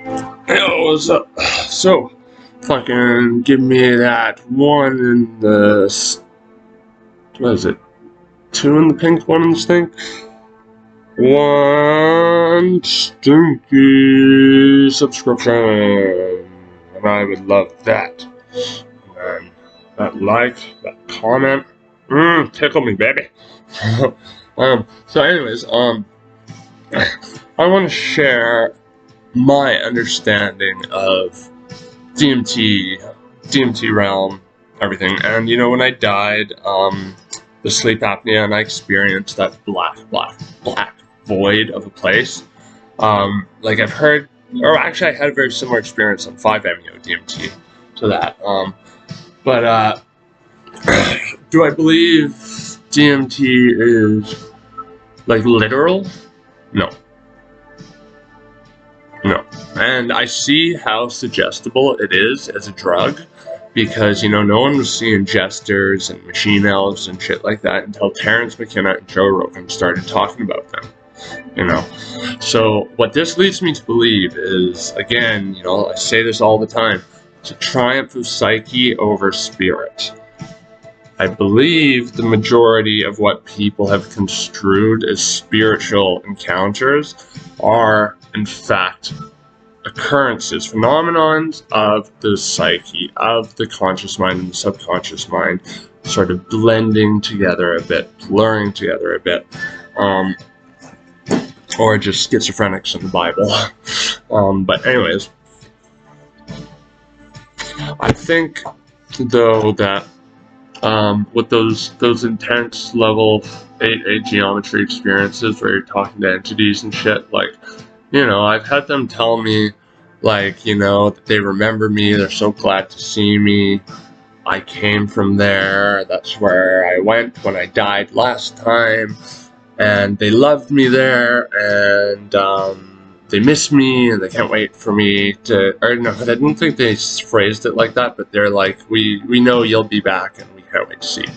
Yo, what's up? So, fucking give me that one in the, what is it? Two in the pink, one in the stink? One stinky subscription. And I would love that. And that like, that comment. Tickle me, baby. So anyways, I want to share my understanding of DMT realm, everything. And you know, when I died, the sleep apnea, and I experienced that black void of a place. Like I've heard, or actually I had a very similar experience on 5-MeO DMT to that. But do I believe DMT is like literal? No. And I see how suggestible it is as a drug, because, you know, no one was seeing jesters and machine elves and shit like that until Terrence McKenna and Joe Rogan started talking about them, you know. So what this leads me to believe is, again, you know, I say this all the time, it's a triumph of psyche over spirit. I believe the majority of what people have construed as spiritual encounters are, in fact, occurrences, phenomenons of the psyche, of the conscious mind and the subconscious mind, sort of blending together a bit, blurring together a bit, or just schizophrenics in the Bible. But anyways, I think, though, that with those intense level 8A geometry experiences where you're talking to entities and shit, like, you know, I've had them tell me, like, you know, that they remember me, they're so glad to see me, I came from there, that's where I went when I died last time, and they loved me there, and they miss me, and they can't wait for me to, or no, I didn't think they phrased it like that, but they're like, we know you'll be back, and we can't wait to see you.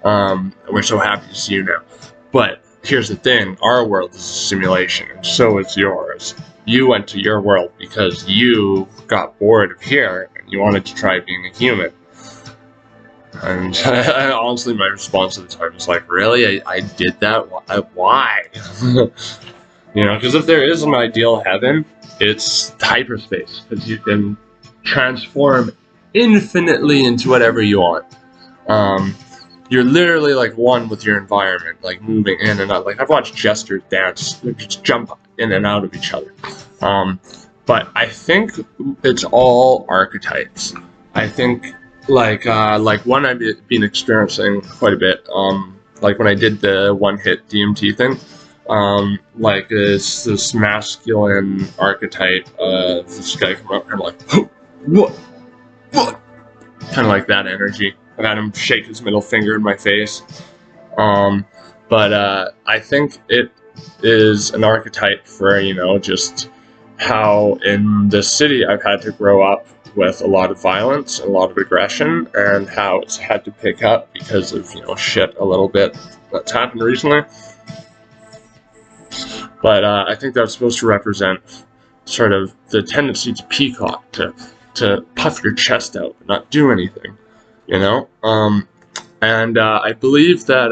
And we're so happy to see you now. But here's the thing, our world is a simulation, and so is yours. You went to your world because you got bored of here, and you wanted to try being a human. And honestly, my response at the time was like, really? I did that? Why? You know, because if there is an ideal heaven, it's hyperspace, because you can transform infinitely into whatever you want. You're literally like one with your environment, like moving in and out. Like I've watched jesters dance, they just jump in and out of each other. But I think it's all archetypes. I think like one I've been experiencing quite a bit. Like when I did the one-hit DMT thing, like this masculine archetype of this guy come up, kind of like, what? Kind of like that energy. I've had him shake his middle finger in my face. But I think it is an archetype for, you know, just how in this city I've had to grow up with a lot of violence, a lot of aggression, and how it's had to pick up because of, you know, shit a little bit that's happened recently. But I think that's supposed to represent sort of the tendency to peacock, to puff your chest out and not do anything, you know? And I believe that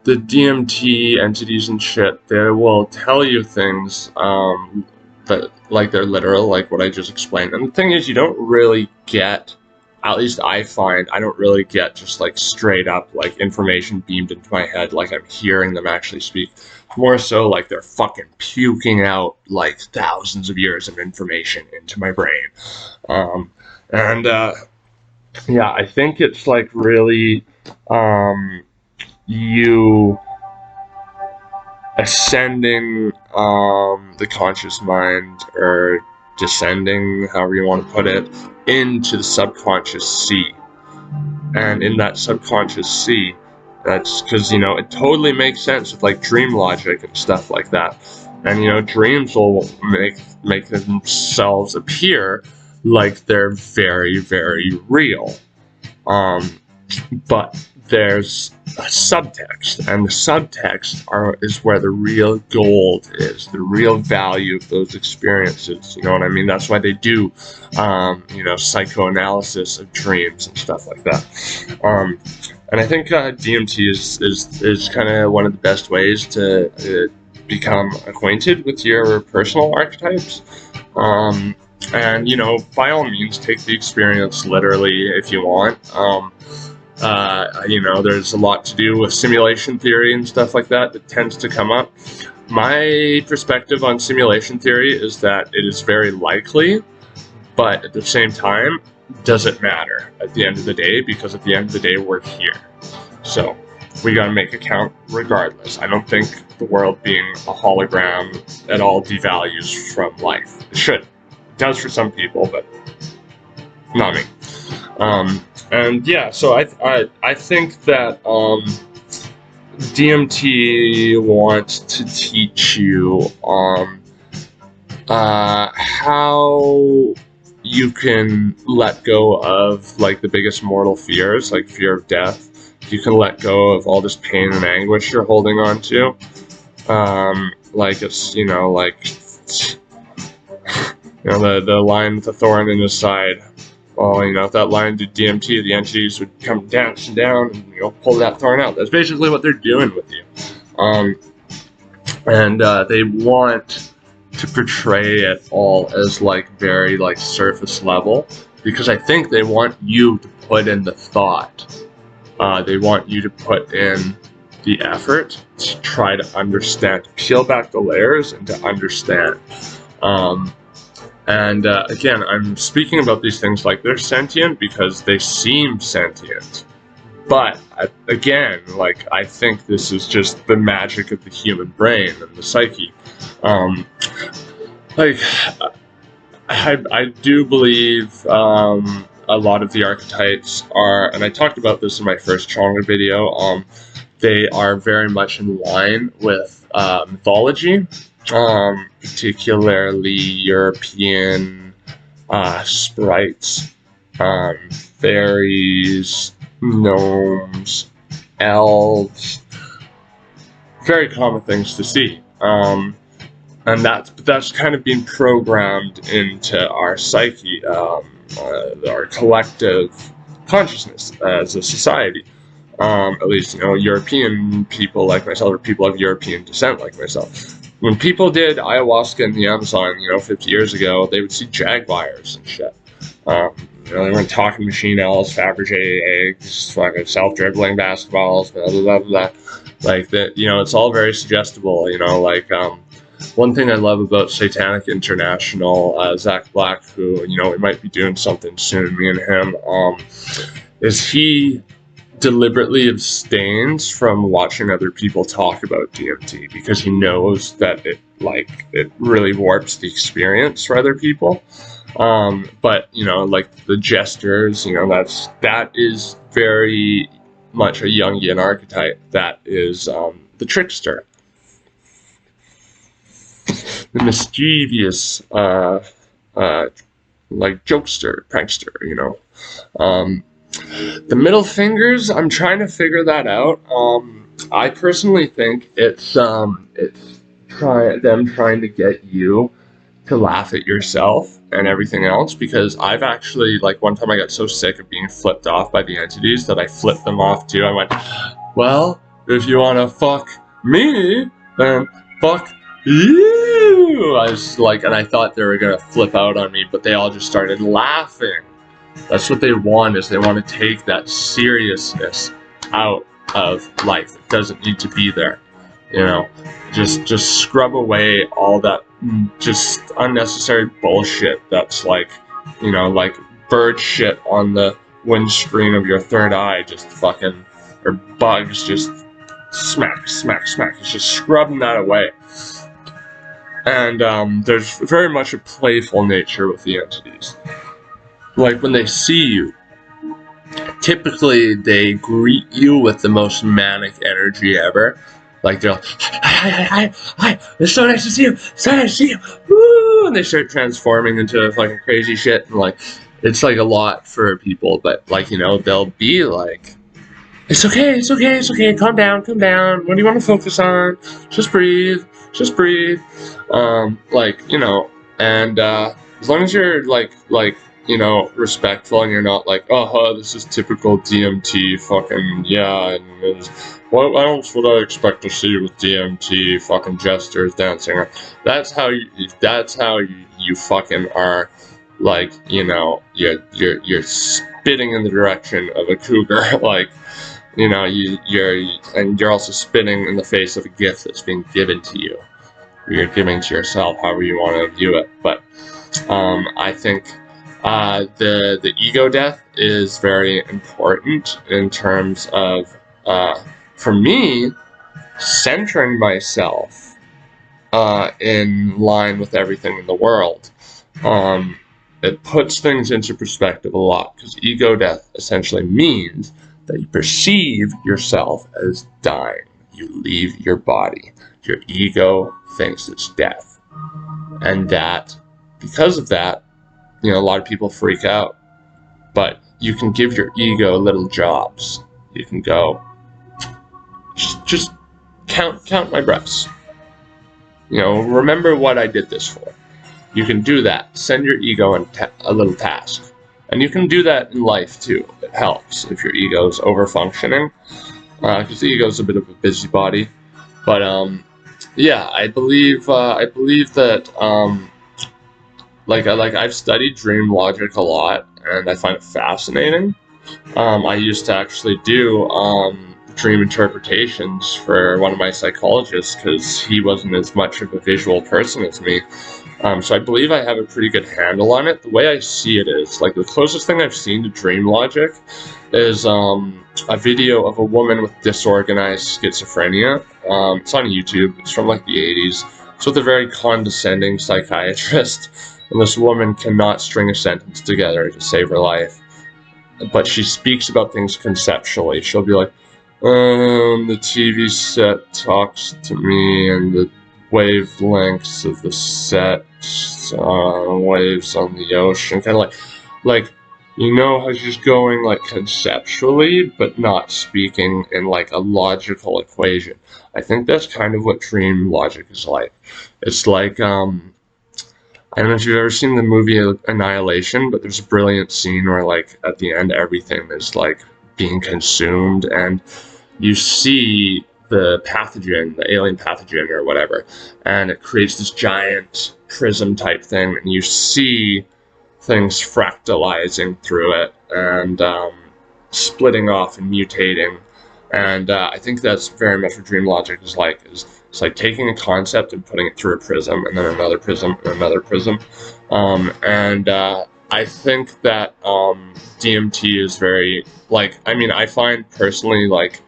the DMT entities and shit, they will tell you things that, like, they're literal, like what I just explained. And the thing is, you don't really get, at least I find, I don't really get just like straight up like information beamed into my head like I'm hearing them actually speak. More so like they're fucking puking out like thousands of years of information into my brain. Yeah, I think it's like really you ascending the conscious mind, or descending, however you want to put it, into the subconscious sea. And in that subconscious sea, that's because, you know, it totally makes sense with like dream logic and stuff like that. And, you know, dreams will make themselves appear like they're very, very real. But there's a subtext, and the subtext is where the real gold is, the real value of those experiences. You know what I mean? That's why they do, you know, psychoanalysis of dreams and stuff like that. And I think DMT is kind of one of the best ways to become acquainted with your personal archetypes. And, you know, by all means, take the experience literally if you want. You know, there's a lot to do with simulation theory and stuff like that tends to come up. My perspective on simulation theory is that it is very likely, but at the same time, doesn't matter at the end of the day, because at the end of the day, we're here. So we gotta make it count regardless. I don't think the world being a hologram at all devalues from life. It should. It does for some people, but not me. And yeah, so I think that DMT wants to teach you how you can let go of like the biggest mortal fears, like fear of death. You can let go of all this pain and anguish you're holding on to. Like it's, you know, like, you know, the lion with the thorn in his side. Well, you know, if that lion did DMT, the entities would come dancing down and, you know, pull that thorn out. That's basically what they're doing with you. And they want to portray it all as like very like surface level, because I think they want you to put in the thought. They want you to put in the effort to try to understand, to peel back the layers and to understand. And again, I'm speaking about these things like they're sentient because they seem sentient. But again, like, I think this is just the magic of the human brain and the psyche. Like, I do believe a lot of the archetypes are, and I talked about this in my first Chonga video, they are very much in line with mythology. Particularly European sprites, fairies, gnomes, elves, very common things to see. And that's kind of been programmed into our psyche, our collective consciousness as a society. At least, you know, European people like myself, or people of European descent like myself. When people did ayahuasca in the Amazon, you know, 50 years ago, they would see jaguars and shit. You know, they weren't talking machine elves, Fabergé eggs, fucking self-dribbling basketballs, blah, blah, blah, blah. Like, that, you know, it's all very suggestible, you know, like, one thing I love about Satanic International, Zach Black, who, you know, we might be doing something soon, me and him, is he deliberately abstains from watching other people talk about DMT because he knows that it really warps the experience for other people. But, you know, like the jesters, you know, that is very much a Jungian archetype. That is the trickster, the mischievous, like jokester, prankster, you know. The middle fingers, I'm trying to figure that out. I personally think it's them trying to get you to laugh at yourself and everything else, because I've actually, like, one time I got so sick of being flipped off by the entities that I flipped them off too. I went, well, if you want to fuck me, then fuck you. I was like, and I thought they were gonna flip out on me, but they all just started laughing. That's what they want, is they want to take that seriousness out of life. It doesn't need to be there, you know. Just scrub away all that just unnecessary bullshit that's like, you know, like bird shit on the windscreen of your third eye, just fucking, or bugs, just smack, smack, smack. It's just scrubbing that away. And there's very much a playful nature with the entities. Like, when they see you, typically they greet you with the most manic energy ever. Like, they're like, hi, it's so nice to see you, so nice to see you, woo! And they start transforming into fucking crazy shit, and like, it's like a lot for people, but like, you know, they'll be like It's okay, it's okay, it's okay. Calm down, calm down. What do you want to focus on? Just breathe, just breathe. Like, you know, and as long as you're like, you know, respectful and you're not like, oh, this is typical DMT, fucking yeah. And what else would I expect to see with DMT? Fucking jesters dancing. That's how you fucking are. Like, you know, you're spitting in the direction of a cougar. Like, you know, you're also spitting in the face of a gift that's being given to you. Or you're giving to yourself, however you want to view it. But I think the ego death is very important in terms of, for me, centering myself in line with everything in the world. It puts things into perspective a lot, because ego death essentially means that you perceive yourself as dying. You leave your body. Your ego thinks it's death. And that, because of that, you know, a lot of people freak out. But you can give your ego little jobs. You can go, just count my breaths. You know, remember what I did this for. You can do that. Send your ego a little task. And you can do that in life too. It helps if your ego is over-functioning, because the ego is a bit of a busybody. But yeah, I believe that like I've studied dream logic a lot, and I find it fascinating. I used to actually do dream interpretations for one of my psychologists, because he wasn't as much of a visual person as me. So I believe I have a pretty good handle on it. The way I see it is, like, the closest thing I've seen to dream logic is a video of a woman with disorganized schizophrenia. It's on YouTube. It's from like the 80s. It's with a very condescending psychiatrist. And this woman cannot string a sentence together to save her life. But she speaks about things conceptually. She'll be like, the TV set talks to me, and the wavelengths of the set, waves on the ocean, kind of like, you know, how she's going like conceptually, but not speaking in like a logical equation. I think that's kind of what dream logic is like. It's like, I don't know if you've ever seen the movie Annihilation, but there's a brilliant scene where, like, at the end, everything is like being consumed, and you see the pathogen, the alien pathogen or whatever, and it creates this giant prism type thing, and you see things fractalizing through it and splitting off and mutating. And I think that's very much what dream logic is like. It's like taking a concept and putting it through a prism, and then another prism, and another prism. I think that DMT is very, like, I mean, I find personally, like,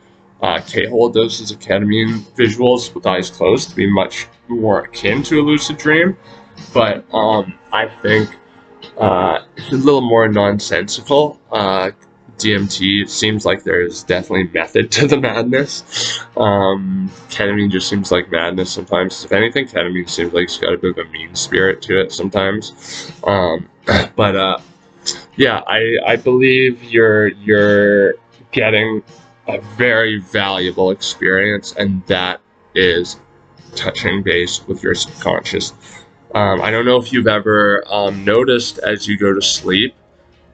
K-hole doses of ketamine visuals with eyes closed to be much more akin to a lucid dream. But I think it's a little more nonsensical. DMT, it seems like there's definitely method to the madness. Ketamine just seems like madness sometimes. If anything, ketamine seems like it's got a bit of a mean spirit to it sometimes. Yeah, I believe you're getting a very valuable experience, and that is touching base with your subconscious. I don't know if you've ever noticed as you go to sleep,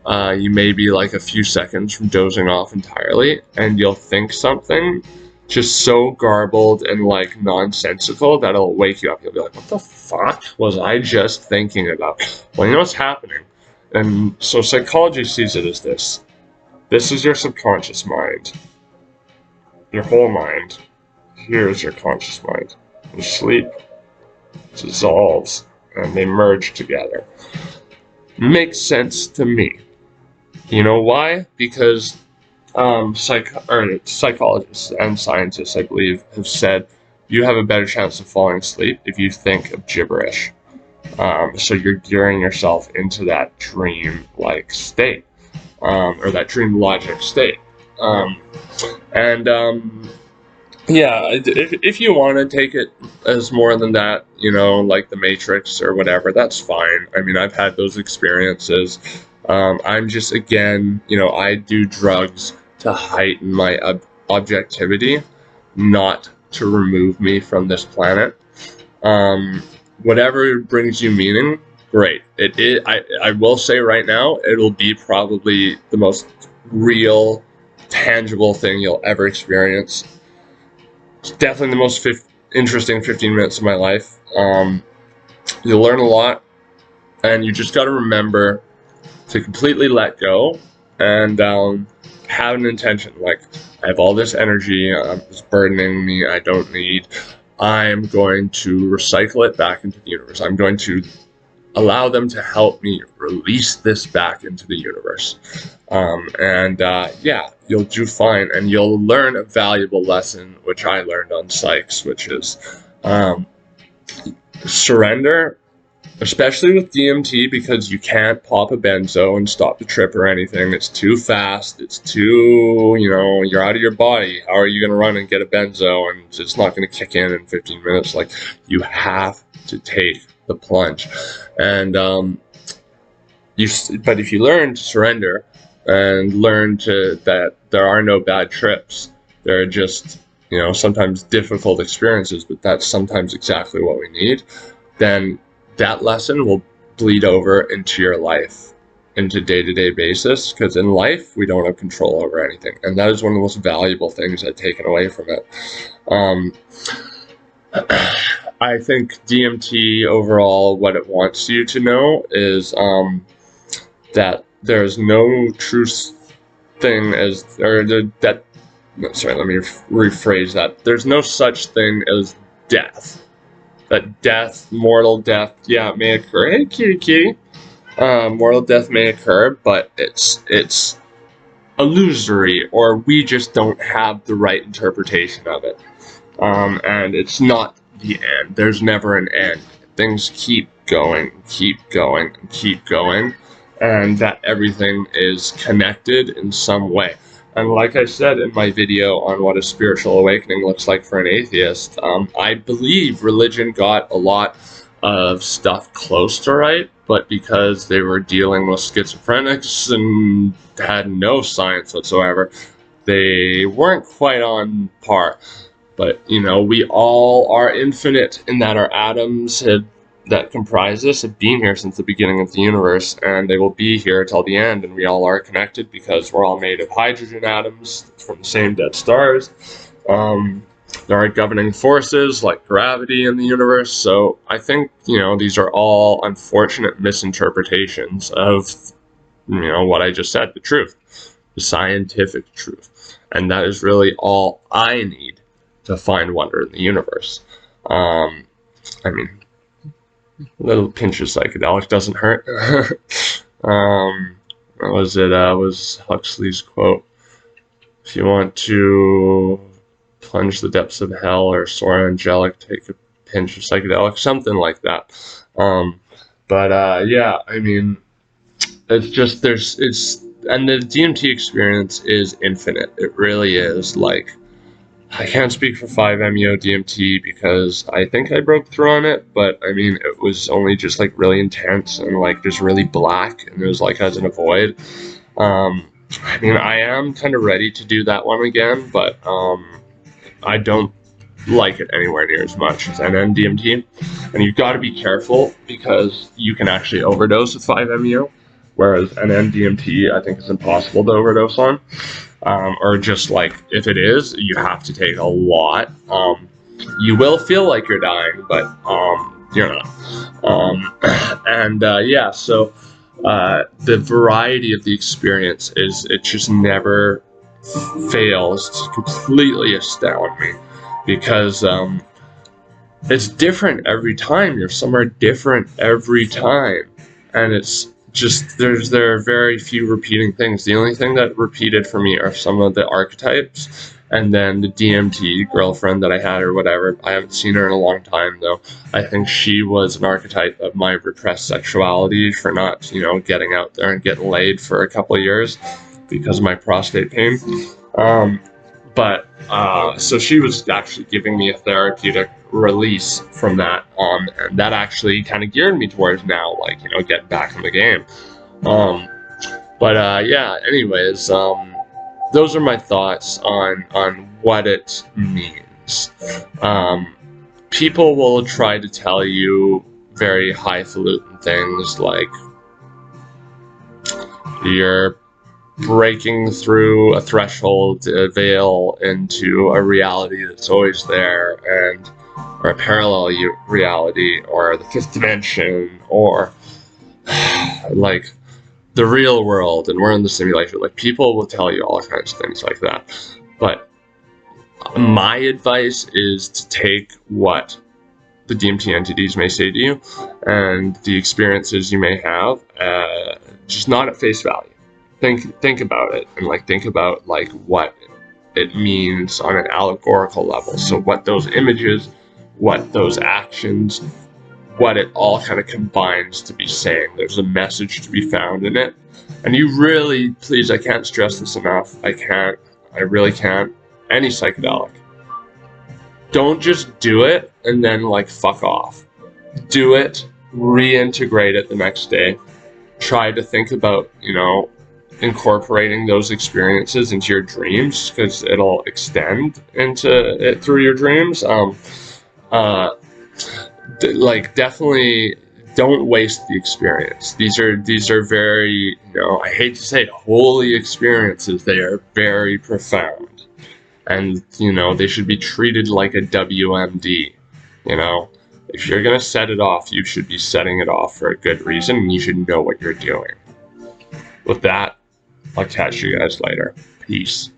you may be like a few seconds from dozing off entirely, and you'll think something just so garbled and like nonsensical that it'll wake you up. You'll be like, what the fuck was I just thinking about? Well, you know what's happening. And so psychology sees it as this. This is your subconscious mind. Your whole mind. Here is your conscious mind. You sleep, it dissolves, and they merge together. Makes sense to me. You know why? Because psychologists and scientists, I believe, have said you have a better chance of falling asleep if you think of gibberish. So you're gearing yourself into that dream-like state, or that dream logic state. Yeah, if you want to take it as more than that, you know, like the Matrix or whatever, that's fine. I mean, I've had those experiences. I'm just, again, you know, I do drugs to heighten my objectivity, not to remove me from this planet. Whatever brings you meaning, great. I will say right now, it'll be probably the most real, tangible thing you'll ever experience. It's definitely the most interesting 15 minutes of my life. You'll learn a lot, and you just got to remember to completely let go and have an intention. Like, I have all this energy, it's burdening me, I don't need. I'm going to recycle it back into the universe. I'm going to allow them to help me release this back into the universe. Yeah, you'll do fine, and you'll learn a valuable lesson, which I learned on Psychs, which is surrender, especially with DMT, because you can't pop a benzo and stop the trip or anything. It's too fast. It's too, you're out of your body. How are you going to run and get a benzo and it's not going to kick in 15 minutes? Like, you have to take the plunge. And but if you learn to surrender and learn that there are no bad trips, there are just, sometimes difficult experiences, but that's sometimes exactly what we need, then that lesson will bleed over into your life, into day-to-day basis, because in life, we don't have control over anything. And that is one of the most valuable things I've taken away from it. I think DMT overall, what it wants you to know is that there's no true thing as, sorry, let me rephrase that. There's no such thing as death. That death, mortal death, yeah, it may occur. Hey, kitty. Mortal death may occur, but it's illusory, or we just don't have the right interpretation of it. And it's not the end. There's never an end. Things keep going, and that everything is connected in some way. And like I said in my video on what a spiritual awakening looks like for an atheist, I believe religion got a lot of stuff close to right, but because they were dealing with schizophrenics and had no science whatsoever, they weren't quite on par. But, we all are infinite in that our atoms that comprise us have been here since the beginning of the universe, and they will be here till the end, and we all are connected because we're all made of hydrogen atoms from the same dead stars. There are governing forces like gravity in the universe, so I think, these are all unfortunate misinterpretations of, what I just said, the truth, the scientific truth, and that is really all I need to find wonder in the universe. A little pinch of psychedelic doesn't hurt. What was it? Was Huxley's quote? If you want to plunge the depths of hell or soar angelic, take a pinch of psychedelic, something like that. Yeah, it's just and the DMT experience is infinite. It really is. Like, I can't speak for 5-MeO DMT because I think I broke through on it, but it was only just like really intense and like just really black, and it was like I was in a void. I am kind of ready to do that one again, but I don't like it anywhere near as much as NN DMT. And you've got to be careful because you can actually overdose with 5-MeO, whereas NN DMT I think is impossible to overdose on. Or just like, if it is, you have to take a lot. You will feel like you're dying, but you're not. So the variety of the experience it just never fails to completely astound me, because it's different every time. You're somewhere different every time, and it's just there are very few repeating things. The only thing that repeated for me are some of the archetypes, and then the DMT girlfriend that I had or whatever. I haven't seen her in a long time though. I think she was an archetype of my repressed sexuality for not, getting out there and getting laid for a couple of years because of my prostate pain. So she was actually giving me a therapeutic release from that, and that actually kind of geared me towards now, like, getting back in the game. Anyways, those are my thoughts on what it means. People will try to tell you very highfalutin things like you're breaking through a threshold, a veil into a reality that's always there, or a parallel reality, or the fifth dimension, or like the real world, and we're in the simulation. Like, people will tell you all kinds of things like that. But my advice is to take what the DMT entities may say to you and the experiences you may have, just not at face value. Think about it, and like think about like what it means on an allegorical level. So what those images, what those actions, what it all kind of combines to be saying. There's a message to be found in it. And you really, please, I can't stress this enough. I really can't. Any psychedelic. Don't just do it and then like fuck off. Do it, reintegrate it the next day. Try to think about, incorporating those experiences into your dreams, because it'll extend into it through your dreams. Definitely don't waste the experience. These are very, I hate to say it, holy experiences. They are very profound, and they should be treated like a WMD. If you're gonna set it off, you should be setting it off for a good reason, and you should know what you're doing. With that, I'll catch you guys later. Peace.